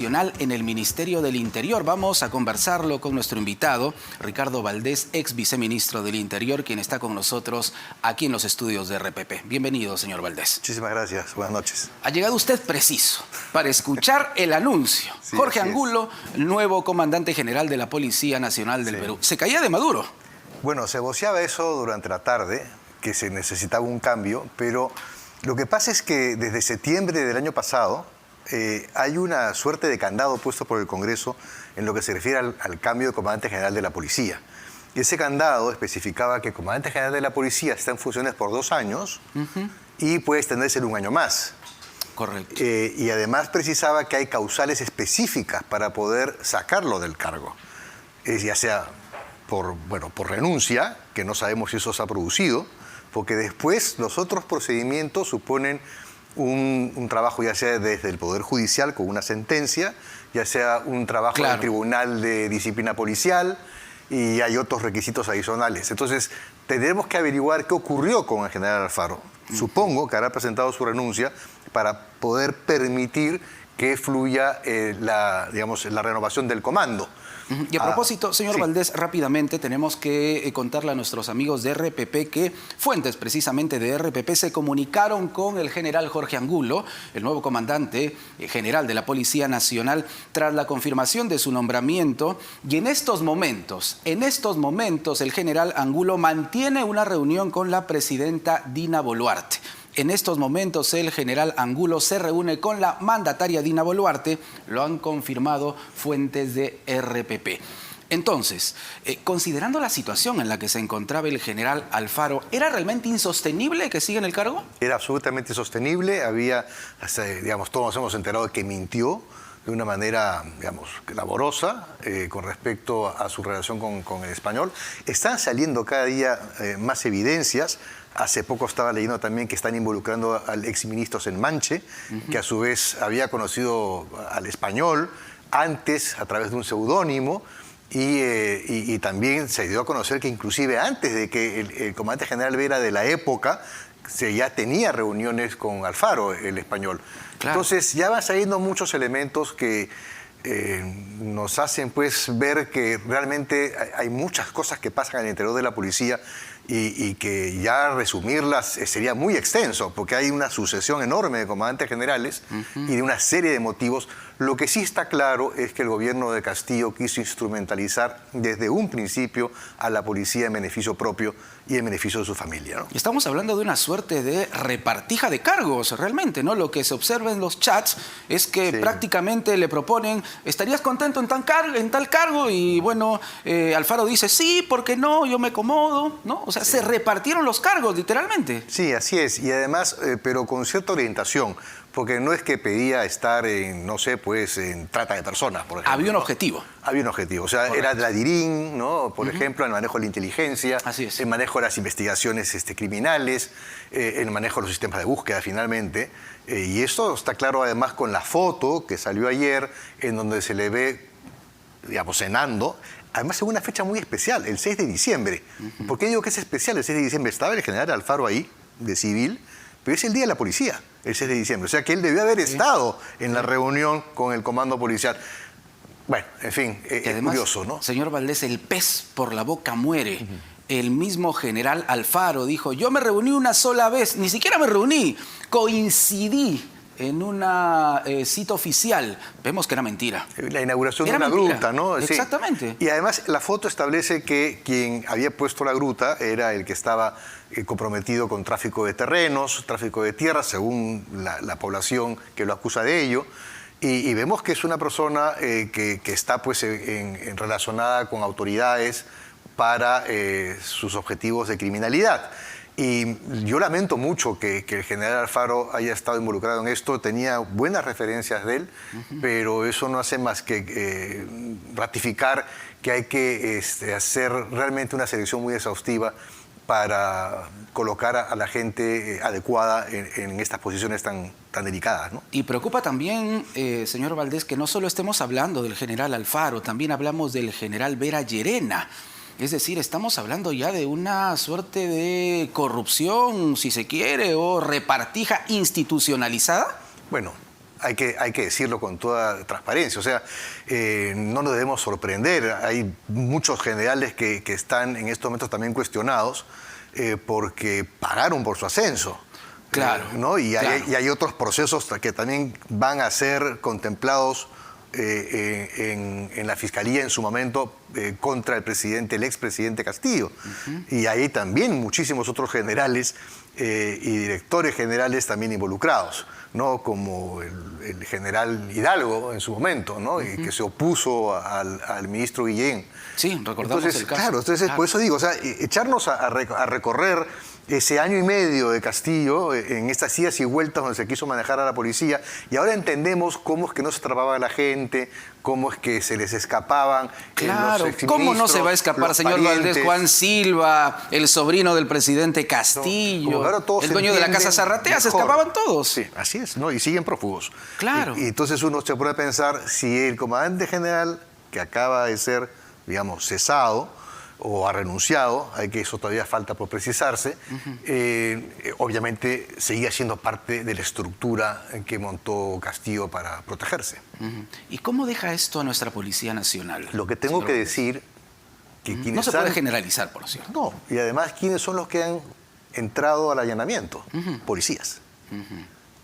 En el Ministerio del Interior. Vamos a conversarlo con nuestro invitado, Ricardo Valdés, ex viceministro del Interior, quien está con nosotros aquí en los estudios de RPP. Bienvenido, señor Valdés. Muchísimas gracias. Buenas noches. Ha llegado usted preciso para escuchar el anuncio. Sí, Jorge Angulo, nuevo comandante general de la Policía Nacional del Perú. ¿Se caía de Maduro? Bueno, se voceaba eso durante la tarde, que se necesitaba un cambio, pero lo que pasa es que desde septiembre del año pasado hay una suerte de candado puesto por el Congreso en lo que se refiere al cambio de comandante general de la policía. Y ese candado especificaba que el comandante general de la policía está en funciones por 2 años y puede extenderse en 1 año más. Correcto. Y además precisaba que hay causales específicas para poder sacarlo del cargo. Ya sea por renuncia, que no sabemos si eso se ha producido, porque después los otros procedimientos suponen un trabajo ya sea desde el Poder Judicial con una sentencia, ya sea un trabajo del Tribunal de Disciplina Policial, y hay otros requisitos adicionales. Entonces, tendremos que averiguar qué ocurrió con el general Alfaro. Supongo que habrá presentado su renuncia para poder permitir que fluya la renovación del comando. Y a propósito, señor sí. Valdés, rápidamente tenemos que contarle a nuestros amigos de RPP que fuentes precisamente de RPP se comunicaron con el general Jorge Angulo, el nuevo comandante general de la Policía Nacional, tras la confirmación de su nombramiento. Y en estos momentos, el general Angulo mantiene una reunión con la presidenta Dina Boluarte. En estos momentos el general Angulo se reúne con la mandataria Dina Boluarte, lo han confirmado fuentes de RPP. Entonces, considerando la situación en la que se encontraba el general Alfaro, ¿era realmente insostenible que siga en el cargo? Era absolutamente insostenible, todos nos hemos enterado de que mintió de una manera, laborosa con respecto a su relación con el español. Están saliendo cada día más evidencias. Hace poco estaba leyendo también que están involucrando al exministro Senmanche, que a su vez había conocido al español antes a través de un seudónimo, y también se dio a conocer que inclusive antes de que el comandante general Vera de la época ya tenía reuniones con Alfaro, el español. Claro. Entonces ya van saliendo muchos elementos que nos hacen ver que realmente hay muchas cosas que pasan al interior de la policía y que ya resumirlas sería muy extenso, porque hay una sucesión enorme de comandantes generales y de una serie de motivos. Lo que sí está claro es que el gobierno de Castillo quiso instrumentalizar desde un principio a la policía en beneficio propio y en beneficio de su familia, ¿no? Estamos hablando de una suerte de repartija de cargos, realmente, ¿no? Lo que se observa en los chats es que prácticamente le proponen, ¿estarías contento en tal cargo? Y bueno, Alfaro dice, sí, ¿por qué no? Yo me acomodo, ¿no? O sea, se repartieron los cargos, literalmente. Sí, así es. Y además, pero con cierta orientación. Porque no es que pedía estar en, en trata de personas, por ejemplo. Había un objetivo. Había un objetivo. O sea, correcto. Era la DIRIN, ¿no? Por ejemplo, el manejo de la inteligencia, el manejo de las investigaciones criminales, el manejo de los sistemas de búsqueda, finalmente. Y esto está claro, además, con la foto que salió ayer, en donde se le ve, cenando. Además, en una fecha muy especial, el 6 de diciembre. ¿Por qué digo que es especial el 6 de diciembre? Estaba el general Alfaro ahí, de civil, pero es el Día de la Policía, el 6 de diciembre. O sea que él debió haber estado en la reunión con el comando policial. Bueno, en fin, es curioso, ¿no? Señor Valdés, el pez por la boca muere. El mismo general Alfaro dijo, yo me reuní una sola vez, ni siquiera me reuní, coincidí en una cita oficial. Vemos que era mentira. La inauguración de una gruta, ¿no? Exactamente. Sí. Y además la foto establece que quien había puesto la gruta era el que estaba comprometido con tráfico de terrenos, tráfico de tierras, según la población que lo acusa de ello. Y vemos que es una persona que está relacionada con autoridades para sus objetivos de criminalidad. Y yo lamento mucho que el general Alfaro haya estado involucrado en esto. Tenía buenas referencias de él, pero eso no hace más que ratificar que hay que hacer realmente una selección muy exhaustiva para colocar a la gente adecuada en estas posiciones tan delicadas, ¿no? Y preocupa también, señor Valdés, que no solo estemos hablando del general Alfaro, también hablamos del general Vera Llerena. Es decir, estamos hablando ya de una suerte de corrupción, si se quiere, o repartija institucionalizada. Bueno, hay que decirlo con toda transparencia. O sea, no nos debemos sorprender. Hay muchos generales que están en estos momentos también cuestionados porque pagaron por su ascenso. Claro. ¿No? Y claro. hay otros procesos que también van a ser contemplados en la Fiscalía en su momento contra el expresidente Castillo. Y hay también muchísimos otros generales y directores generales también involucrados, ¿no? Como el general Hidalgo en su momento, ¿no? Y que se opuso al ministro Guillén. Sí, recordamos el caso. Claro, entonces por eso digo, o sea, echarnos a recorrer ese año y medio de Castillo en estas idas y vueltas donde se quiso manejar a la policía, y ahora entendemos cómo es que no se atrapaba a la gente, cómo es que se les escapaban. Claro, los ¿cómo no se va a escapar, señor parientes. Valdés? Juan Silva, el sobrino del presidente Castillo, el dueño de la Casa Zarratea, se escapaban todos. Sí, así es, ¿no? Y siguen prófugos. Claro. Y entonces uno se puede pensar si el comandante general, que acaba de ser, digamos, cesado, o ha renunciado, hay que eso todavía falta por precisarse, obviamente seguía siendo parte de la estructura que montó Castillo para protegerse. ¿Y cómo deja esto a nuestra Policía Nacional? Lo que tengo que decir, que quienes no se puede generalizar, por cierto. No, y además, ¿quiénes son los que han entrado al allanamiento? Policías.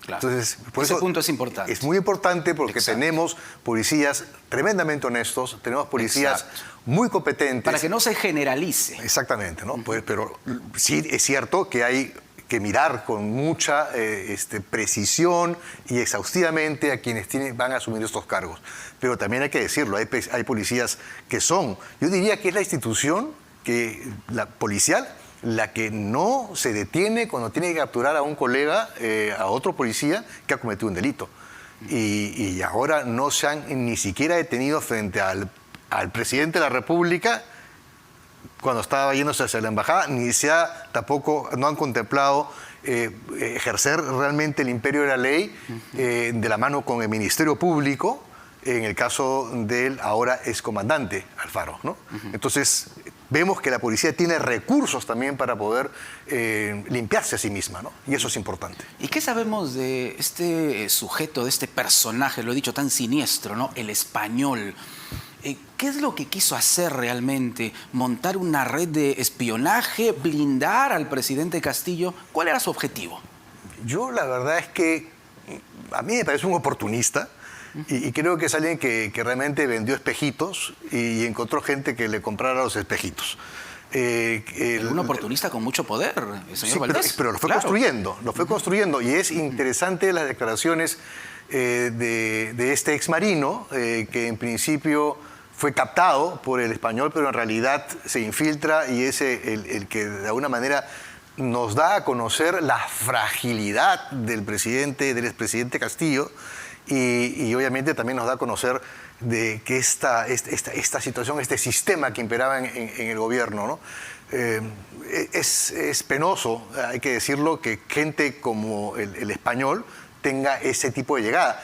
Claro. Entonces, ese punto es importante. Es muy importante porque Exacto. tenemos policías tremendamente honestos, tenemos policías Exacto. muy competentes. Para que no se generalice. Exactamente, ¿no? Pues, pero sí es cierto que hay que mirar con mucha precisión y exhaustivamente a quienes van a asumir estos cargos. Pero también hay que decirlo, hay policías que son, yo diría que es la institución la policial, la que no se detiene cuando tiene que capturar a un colega, a otro policía que ha cometido un delito. Y ahora no se han ni siquiera detenido frente al presidente de la República cuando estaba yéndose hacia la embajada, ni tampoco no han contemplado ejercer realmente el imperio de la ley de la mano con el Ministerio Público, en el caso del ahora excomandante Alfaro, ¿no? Entonces, vemos que la policía tiene recursos también para poder limpiarse a sí misma, ¿no? Y eso es importante. ¿Y qué sabemos de este sujeto, de este personaje, lo he dicho, tan siniestro, ¿no? El español. ¿Qué es lo que quiso hacer realmente? ¿Montar una red de espionaje? ¿Blindar al presidente Castillo? ¿Cuál era su objetivo? Yo la verdad es que a mí me parece un oportunista. Y creo que es alguien que realmente vendió espejitos y encontró gente que le comprara los espejitos. Un oportunista con mucho poder, señor sí, Valdés. pero lo fue construyendo. Y es interesante las declaraciones de este exmarino, que en principio fue captado por el español, pero en realidad se infiltra y es el que de alguna manera nos da a conocer la fragilidad del expresidente Castillo. Y obviamente también nos da a conocer de que esta situación, este sistema que imperaba en el gobierno, ¿no? Es penoso, hay que decirlo, que gente como el español tenga ese tipo de llegada.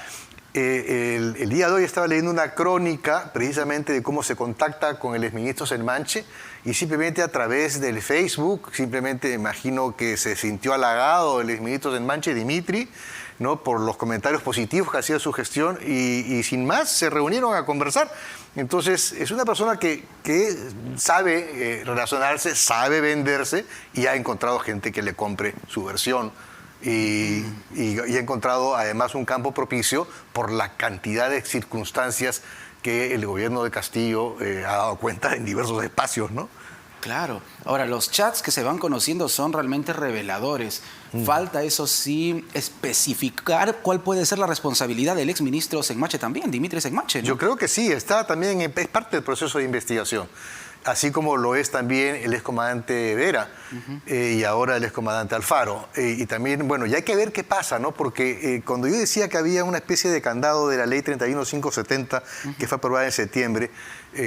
El día de hoy estaba leyendo una crónica precisamente de cómo se contacta con el exministro Senmanche, y simplemente a través del Facebook, simplemente imagino que se sintió halagado el exministro Senmanche, Dimitri, ¿no? Por los comentarios positivos que hacía su gestión, y sin más se reunieron a conversar. Entonces es una persona que sabe relacionarse, sabe venderse, y ha encontrado gente que le compre su versión. Y ha encontrado además un campo propicio por la cantidad de circunstancias que el gobierno de Castillo ha dado cuenta en diversos espacios, ¿no? Claro. Ahora, los chats que se van conociendo son realmente reveladores. Falta, eso sí, especificar cuál puede ser la responsabilidad del exministro Senmache también, Dimitri Senmache, ¿no? Yo creo que sí, está también, es parte del proceso de investigación. Así como lo es también el excomandante Vera y ahora el excomandante Alfaro. Y también, bueno, ya hay que ver qué pasa, ¿no? Porque cuando yo decía que había una especie de candado de la ley 31570 que fue aprobada en septiembre,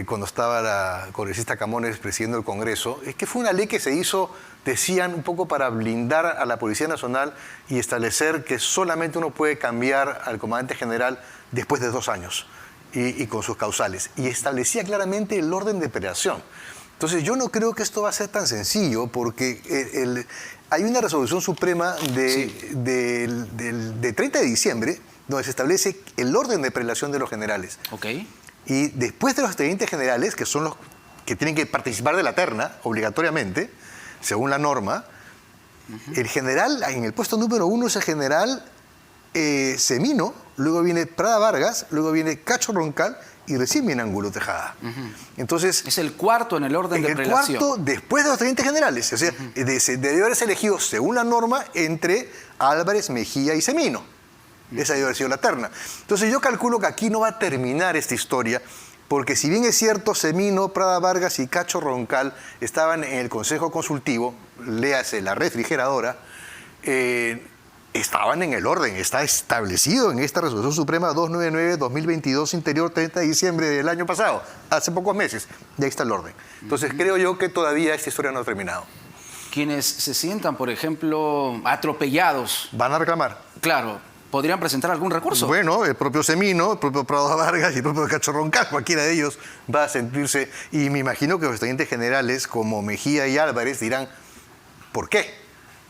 cuando estaba la congresista Camones presidiendo el Congreso, es que fue una ley que se hizo, decían, un poco para blindar a la Policía Nacional y establecer que solamente uno puede cambiar al comandante general después de 2 años. Y con sus causales, y establecía claramente el orden de operación. Entonces yo no creo que esto va a ser tan sencillo, porque hay una resolución suprema de 30 de diciembre donde se establece el orden de prelación de los generales. Ok. Y después de los tenientes generales, que son los que tienen que participar de la terna, obligatoriamente, según la norma, el general, en el puesto número 1 es el general Semino, luego viene Prada Vargas, luego viene Cacho Roncal y recién viene Angulo Tejada. Entonces, es el cuarto en el orden de prelación. El cuarto después de los tenientes generales. O sea, debió haberse elegido, según la norma, entre Álvarez, Mejía y Semino. Esa debió haber sido la terna. Entonces yo calculo que aquí no va a terminar esta historia, porque si bien es cierto, Semino, Prada Vargas y Cacho Roncal estaban en el Consejo Consultivo, léase la refrigeradora, estaban en el orden, está establecido en esta Resolución Suprema 299-2022, interior 30 de diciembre del año pasado, hace pocos meses, y ahí está el orden. Entonces creo yo que todavía esta historia no ha terminado. Quienes se sientan, por ejemplo, atropellados. Van a reclamar. Claro. ¿Podrían presentar algún recurso? Bueno, el propio Semino, el propio Prado Vargas y el propio Cacho Roncal, cualquiera de ellos va a sentirse, y me imagino que los tenientes generales como Mejía y Álvarez dirán, ¿por qué?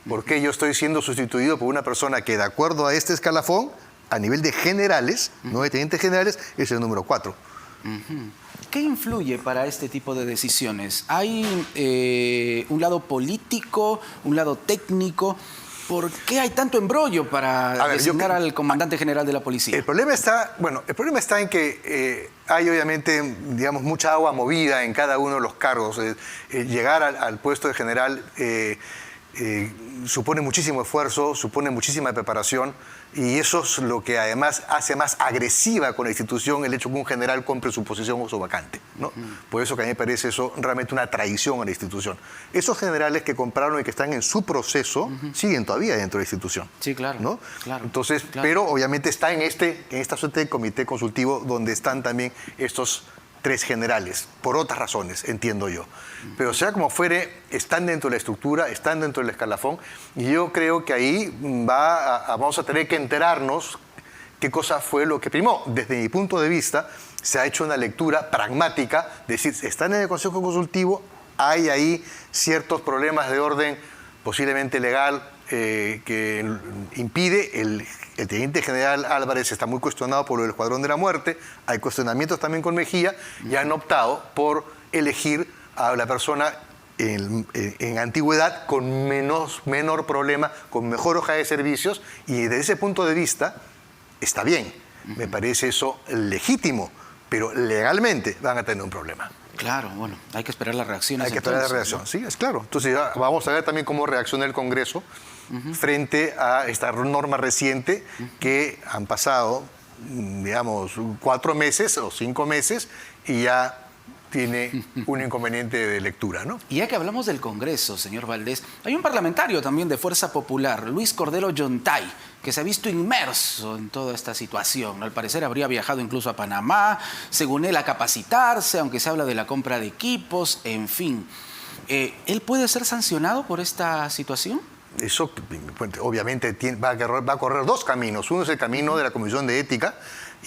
¿Por qué yo estoy siendo sustituido por una persona que, de acuerdo a este escalafón, a nivel de generales, no de tenientes generales, es el número 4? ¿Qué influye para este tipo de decisiones? ¿Hay un lado político, un lado técnico? ¿Por qué hay tanto embrollo para designar al comandante general de la policía? El problema está en que hay obviamente, digamos, mucha agua movida en cada uno de los cargos. Llegar al puesto de general supone muchísimo esfuerzo, supone muchísima preparación, y eso es lo que además hace más agresiva con la institución el hecho que un general compre su posición o su vacante, ¿no? Por eso que a mí me parece eso realmente una traición a la institución. Esos generales que compraron y que están en su proceso siguen todavía dentro de la institución. Sí, claro. ¿No? Claro. Entonces, claro. Pero obviamente está en esta suerte de comité consultivo donde están también estos 3 generales, por otras razones, entiendo yo. Pero sea como fuere, están dentro de la estructura, están dentro del escalafón, y yo creo que ahí vamos a tener que enterarnos qué cosa fue lo que primó. Desde mi punto de vista, se ha hecho una lectura pragmática, de decir, están en el Consejo Consultivo, hay ahí ciertos problemas de orden posiblemente legal que impide. El teniente general Álvarez está muy cuestionado por el Escuadrón de la Muerte, hay cuestionamientos también con Mejía, y han optado por elegir a la persona en antigüedad con menor problema, con mejor hoja de servicios, y desde ese punto de vista está bien. Me parece eso legítimo, pero legalmente van a tener un problema. Claro, bueno, hay que esperar las reacciones. Hay que esperar la reacción, ¿no? Sí, es claro. Entonces vamos a ver también cómo reacciona el Congreso frente a esta norma reciente que han pasado, digamos, 4 meses o 5 meses y ya tiene un inconveniente de lectura, ¿no? Y ya que hablamos del Congreso, señor Valdés, hay un parlamentario también de Fuerza Popular, Luis Cordero Yontay, que se ha visto inmerso en toda esta situación. Al parecer habría viajado incluso a Panamá, según él, a capacitarse, aunque se habla de la compra de equipos, en fin. ¿Él puede ser sancionado por esta situación? Eso obviamente va a correr 2 caminos. Uno es el camino de la Comisión de Ética,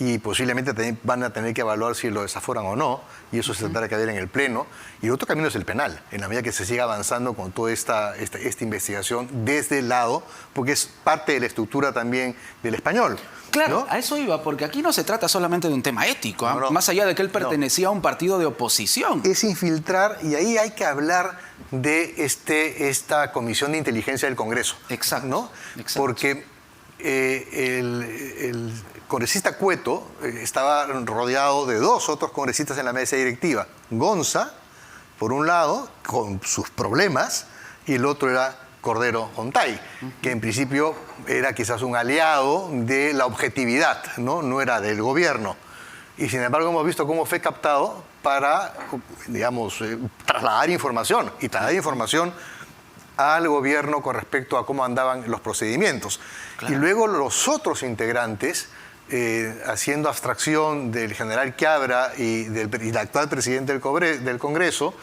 y posiblemente también van a tener que evaluar si lo desaforan o no, y eso se tendrá que ver en el Pleno. Y el otro camino es el penal, en la medida que se siga avanzando con toda esta investigación desde el lado, porque es parte de la estructura también del español. Claro, ¿no? a eso iba, porque aquí no se trata solamente de un tema ético, No. más allá de que él pertenecía a un partido de oposición. Es infiltrar, y ahí hay que hablar de esta Comisión de Inteligencia del Congreso. Exacto. ¿No? Exacto. Porque el congresista Cueto estaba rodeado de 2 otros congresistas en la mesa directiva. Gonza, por un lado, con sus problemas, y el otro era Cordero Yontay, que en principio era quizás un aliado de la objetividad, no era del gobierno. Y sin embargo hemos visto cómo fue captado para, digamos, trasladar información al gobierno con respecto a cómo andaban los procedimientos. Claro. Y luego los otros integrantes, haciendo abstracción del general Quiabra y del actual presidente del Congreso,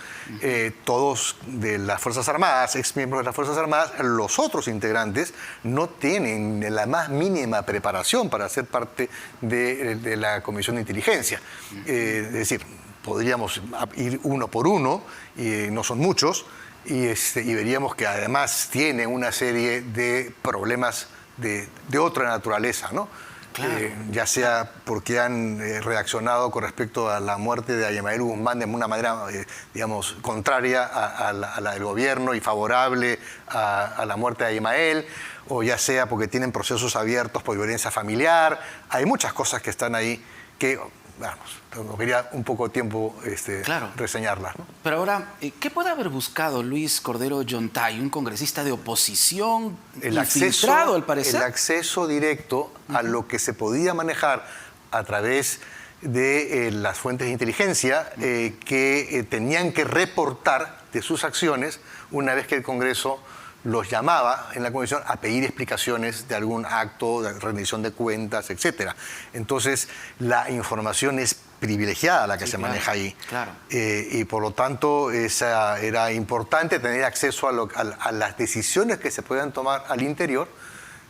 todos de las Fuerzas Armadas, exmiembros de las Fuerzas Armadas, los otros integrantes no tienen la más mínima preparación para ser parte de la Comisión de Inteligencia. Es decir, podríamos ir uno por uno, y no son muchos, y veríamos que además tienen una serie de problemas de otra naturaleza, ¿no? Claro. Ya sea porque han reaccionado con respecto a la muerte de Aymael Guzmán de una manera, digamos, contraria a la del gobierno y favorable a la muerte de Aymael, o ya sea porque tienen procesos abiertos por violencia familiar. Hay muchas cosas que están ahí que, vamos, tomaría un poco de tiempo Claro. reseñarlas, ¿no? Pero ahora, ¿qué puede haber buscado Luis Cordero Yontay, un congresista de oposición infiltrado, al parecer? El acceso directo a lo que se podía manejar a través de las fuentes de inteligencia que tenían que reportar de sus acciones una vez que el Congreso los llamaba en la comisión a pedir explicaciones de algún acto, de rendición de cuentas, etc. Entonces, la información es privilegiada la que se maneja ahí. Claro. Y por lo tanto, era importante tener acceso a las decisiones que se puedan tomar al interior,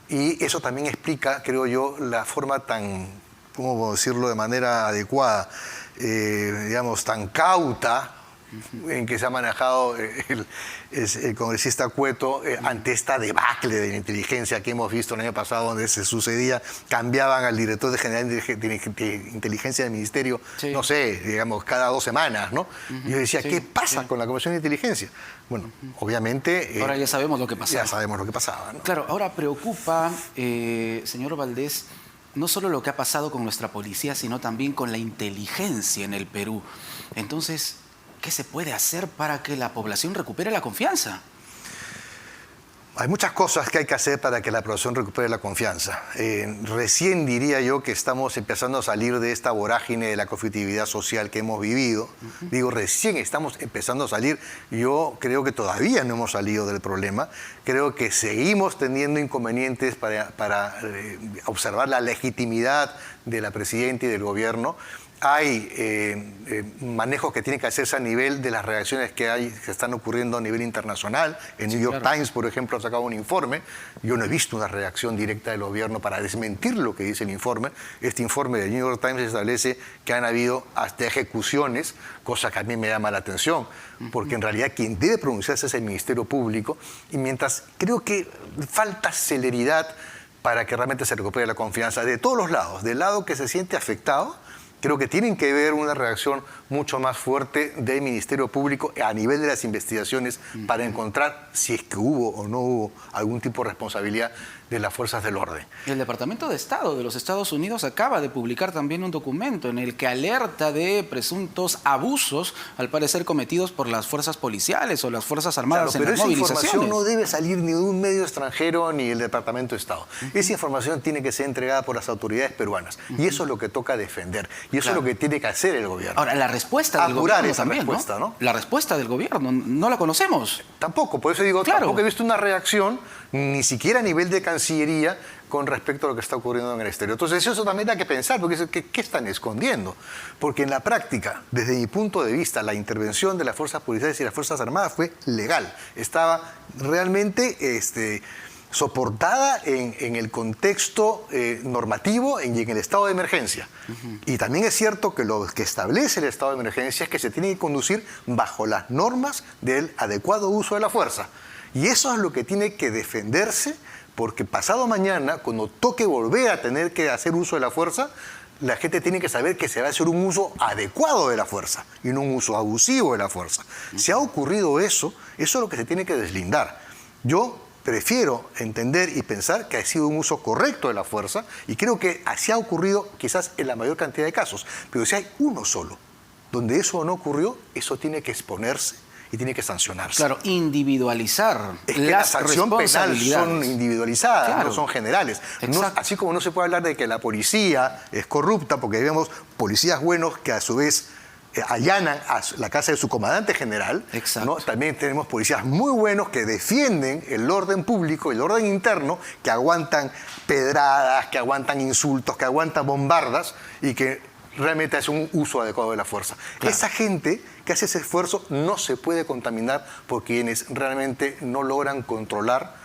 y eso también explica, creo yo, la forma tan, ¿cómo decirlo de manera adecuada? Digamos, tan cauta en que se ha manejado el congresista Cueto ante esta debacle de la inteligencia que hemos visto el año pasado, donde se sucedía, cambiaban al director general de inteligencia del ministerio, sí, no sé, digamos, cada 2 semanas, ¿no? Y yo decía, sí, ¿qué pasa con la Comisión de Inteligencia? Bueno, obviamente... Ahora ya sabemos lo que pasaba. Ya sabemos lo que pasaba, ¿no? Claro, ahora preocupa, señor Valdés, no solo lo que ha pasado con nuestra policía, sino también con la inteligencia en el Perú. Entonces, ¿qué se puede hacer para que la población recupere la confianza? Hay muchas cosas que hay que hacer para que la población recupere la confianza. Recién diría yo que estamos empezando a salir de esta vorágine de la conflictividad social que hemos vivido. Digo, recién estamos empezando a salir. Yo creo que todavía no hemos salido del problema. Creo que seguimos teniendo inconvenientes para observar la legitimidad de la presidenta y del gobierno. Hay manejos que tienen que hacerse a nivel de las reacciones que están ocurriendo a nivel internacional. El New York Times, por ejemplo, ha sacado un informe. Yo no he visto una reacción directa del gobierno para desmentir lo que dice el informe. Este informe del New York Times establece que han habido hasta ejecuciones, cosa que a mí me llama la atención, porque en realidad quien debe pronunciarse es el Ministerio Público, y mientras creo que falta celeridad para que realmente se recupere la confianza de todos los lados, del lado que se siente afectado. Creo que tienen que ver una reacción mucho más fuerte del Ministerio Público a nivel de las investigaciones para encontrar si es que hubo o no hubo algún tipo de responsabilidad de las fuerzas del orden. El Departamento de Estado de los Estados Unidos acaba de publicar también un documento en el que alerta de presuntos abusos, al parecer cometidos por las fuerzas policiales o las fuerzas armadas, claro, en las movilizaciones. Pero esa información no debe salir ni de un medio extranjero ni del Departamento de Estado. Esa información tiene que ser entregada por las autoridades peruanas. Y eso es lo que toca defender. Y eso es lo que tiene que hacer el gobierno. Ahora, la respuesta del gobierno también, ¿no? La respuesta del gobierno, no la conocemos. Tampoco, por eso digo, claro, tampoco he visto una reacción, ni siquiera a nivel de Cancillería, con respecto a lo que está ocurriendo en el exterior. Entonces eso también hay que pensar, porque ¿qué están escondiendo? Porque en la práctica, desde mi punto de vista, la intervención de las fuerzas policiales y las fuerzas armadas fue legal. Estaba realmente soportada en el contexto normativo y en el estado de emergencia. Y también es cierto que lo que establece el estado de emergencia es que se tiene que conducir bajo las normas del adecuado uso de la fuerza. Y eso es lo que tiene que defenderse, porque pasado mañana, cuando toque volver a tener que hacer uso de la fuerza, la gente tiene que saber que se va a hacer un uso adecuado de la fuerza y no un uso abusivo de la fuerza. Si ha ocurrido eso es lo que se tiene que deslindar. Yo prefiero entender y pensar que ha sido un uso correcto de la fuerza, y creo que así ha ocurrido quizás en la mayor cantidad de casos. Pero si hay uno solo donde eso no ocurrió, eso tiene que exponerse y tiene que sancionarse. Claro, individualizar es que las sanciones penales son individualizadas, claro, no son generales. No, así como no se puede hablar de que la policía es corrupta, porque vemos policías buenos que a su vez allanan a la casa de su comandante general, ¿no? También tenemos policías muy buenos que defienden el orden público, el orden interno, que aguantan pedradas, que aguantan insultos, que aguantan bombardas y que realmente hace un uso adecuado de la fuerza. Claro. Esa gente que hace ese esfuerzo no se puede contaminar por quienes realmente no logran controlar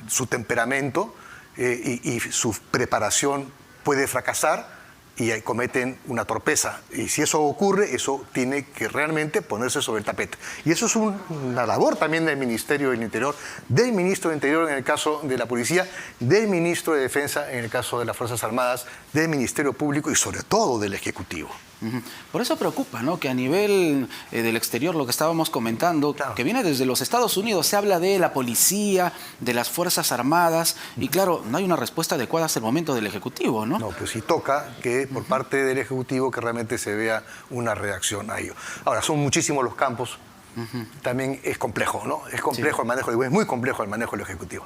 su temperamento y su preparación puede fracasar y cometen una torpeza. Y si eso ocurre, eso tiene que realmente ponerse sobre el tapete. Y eso es una labor también del Ministerio del Interior, del Ministro del Interior en el caso de la Policía, del Ministro de Defensa en el caso de las Fuerzas Armadas, del Ministerio Público y sobre todo del Ejecutivo. Por eso preocupa, ¿no?, que a nivel del exterior, lo que estábamos comentando, claro, que viene desde los Estados Unidos, se habla de la policía, de las Fuerzas Armadas, y claro, no hay una respuesta adecuada hasta el momento del Ejecutivo, ¿no? No, pues sí toca que por parte del Ejecutivo que realmente se vea una reacción a ello. Ahora, son muchísimos los campos. También es complejo, ¿no? Es complejo el manejo, es muy complejo el manejo del Ejecutivo.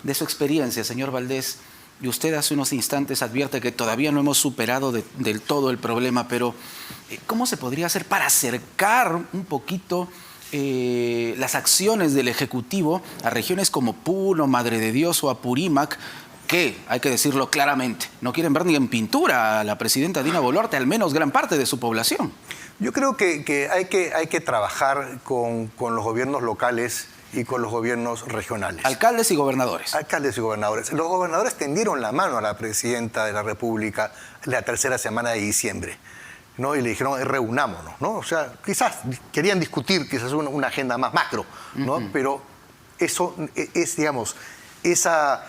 De su experiencia, señor Valdés, y usted hace unos instantes advierte que todavía no hemos superado del todo el problema, pero ¿cómo se podría hacer para acercar un poquito las acciones del Ejecutivo a regiones como Puno, Madre de Dios o Apurímac, que, hay que decirlo claramente, no quieren ver ni en pintura a la presidenta Dina Boluarte, al menos gran parte de su población? Yo creo que hay que trabajar con los gobiernos locales y con los gobiernos regionales. Alcaldes y gobernadores. Alcaldes y gobernadores. Los gobernadores tendieron la mano a la presidenta de la República la tercera semana de diciembre, ¿no? Y le dijeron, reunámonos, ¿no? O sea, quizás querían discutir quizás una agenda más macro, ¿no? Pero eso es, digamos, esa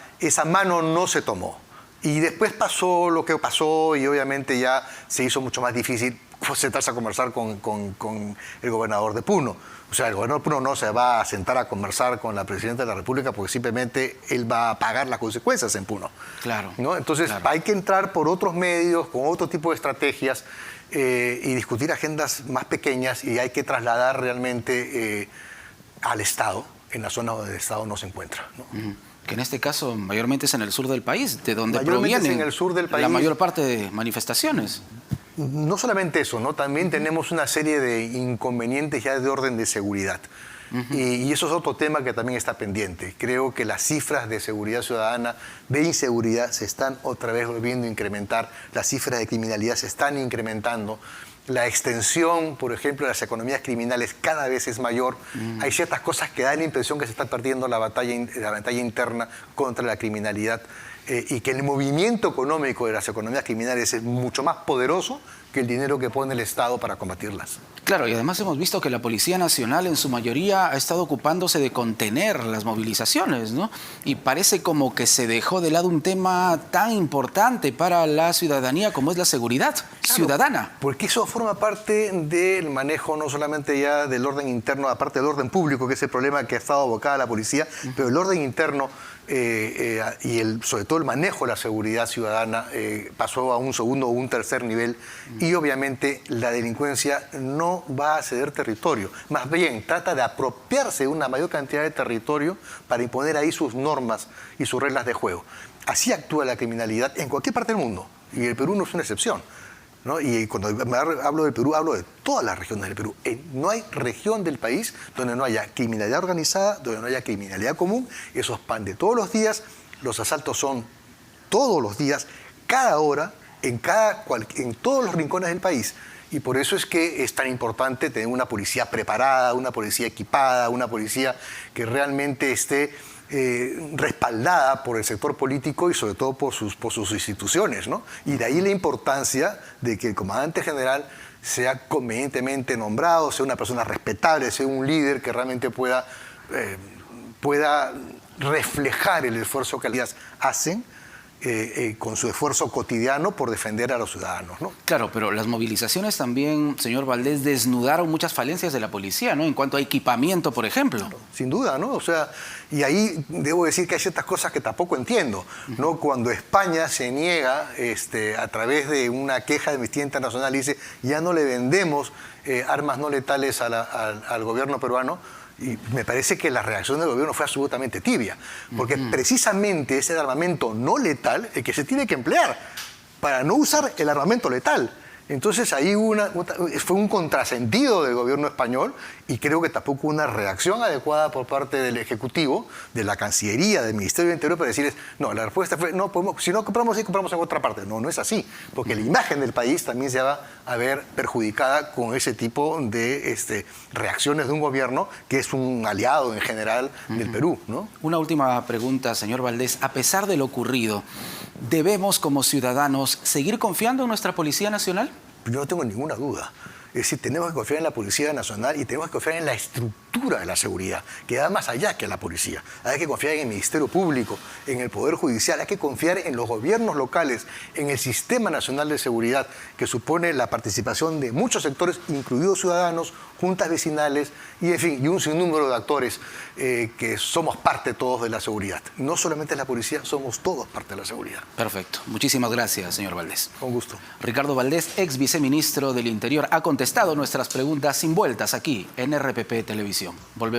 mano no se tomó. Y después pasó lo que pasó y obviamente ya se hizo mucho más difícil sentarse a conversar con el gobernador de Puno. O sea, el gobernador de Puno no se va a sentar a conversar con la presidenta de la República porque simplemente él va a pagar las consecuencias en Puno. Claro. ¿No? Entonces claro, hay que entrar por otros medios, con otro tipo de estrategias y discutir agendas más pequeñas y hay que trasladar realmente al Estado, en la zona donde el Estado no se encuentra, ¿no? Que en este caso mayormente es en el sur del país, de donde mayormente provienen en el sur del país, la mayor parte de manifestaciones. No solamente eso, ¿no? También tenemos una serie de inconvenientes ya de orden de seguridad. Y eso es otro tema que también está pendiente. Creo que las cifras de seguridad ciudadana, de inseguridad, se están otra vez volviendo a incrementar. Las cifras de criminalidad se están incrementando. La extensión, por ejemplo, de las economías criminales cada vez es mayor. Hay ciertas cosas que dan la impresión que se está perdiendo la batalla interna contra la criminalidad y que el movimiento económico de las economías criminales es mucho más poderoso que el dinero que pone el Estado para combatirlas. Claro, y además hemos visto que la Policía Nacional en su mayoría ha estado ocupándose de contener las movilizaciones, ¿no? Y parece como que se dejó de lado un tema tan importante para la ciudadanía como es la seguridad ciudadana. Porque eso forma parte del manejo no solamente ya del orden interno, aparte del orden público, que es el problema que ha estado abocada la policía, pero el orden interno y sobre todo el manejo de la seguridad ciudadana pasó a un segundo o un tercer nivel y obviamente la delincuencia no va a ceder territorio, más bien trata de apropiarse de una mayor cantidad de territorio para imponer ahí sus normas y sus reglas de juego. Así actúa la criminalidad en cualquier parte del mundo y el Perú no es una excepción, ¿no? Y cuando hablo del Perú, hablo de todas las regiones del Perú. No hay región del país donde no haya criminalidad organizada, donde no haya criminalidad común. Eso es pan de todos los días. Los asaltos son todos los días, cada hora, en todos los rincones del país. Y por eso es que es tan importante tener una policía preparada, una policía equipada, una policía que realmente esté respaldada por el sector político y sobre todo por sus instituciones, ¿no? Y de ahí la importancia de que el comandante general sea convenientemente nombrado, sea una persona respetable, sea un líder que realmente pueda reflejar el esfuerzo que ellas hacen con su esfuerzo cotidiano por defender a los ciudadanos, ¿no? Claro, pero las movilizaciones también, señor Valdés, desnudaron muchas falencias de la policía, ¿no? En cuanto a equipamiento, por ejemplo. Claro, sin duda, ¿no? O sea, y ahí debo decir que hay ciertas cosas que tampoco entiendo, ¿no? Cuando España se niega a través de una queja de Amnistía Internacional y dice ya no le vendemos armas no letales al gobierno peruano. Y me parece que la reacción del gobierno fue absolutamente tibia, porque precisamente ese armamento no letal el que se tiene que emplear para no usar el armamento letal. Entonces ahí fue un contrasentido del gobierno español y creo que tampoco una reacción adecuada por parte del Ejecutivo, de la Cancillería, del Ministerio del Interior para decirles, no, la respuesta fue, no podemos, si no compramos ahí, compramos en otra parte. No, no es así, porque la imagen del país también se va a ver perjudicada con ese tipo de reacciones de un gobierno que es un aliado en general del Perú, ¿no? Una última pregunta, señor Valdés. A pesar de lo ocurrido, ¿Debemos como ciudadanos seguir confiando en nuestra Policía Nacional? Yo no tengo ninguna duda. Es decir, tenemos que confiar en la Policía Nacional y tenemos que confiar en la estructura de la seguridad, que va más allá que la policía. Hay que confiar en el Ministerio Público, en el Poder Judicial, hay que confiar en los gobiernos locales, en el Sistema Nacional de Seguridad, que supone la participación de muchos sectores, incluidos ciudadanos, juntas vecinales y, en fin, y un sinnúmero de actores que somos parte todos de la seguridad. No solamente la policía, somos todos parte de la seguridad. Perfecto. Muchísimas gracias, señor Valdés. Con gusto. Ricardo Valdés, ex viceministro del Interior, ha contestado nuestras preguntas sin vueltas aquí en RPP Televisión. Volvemos.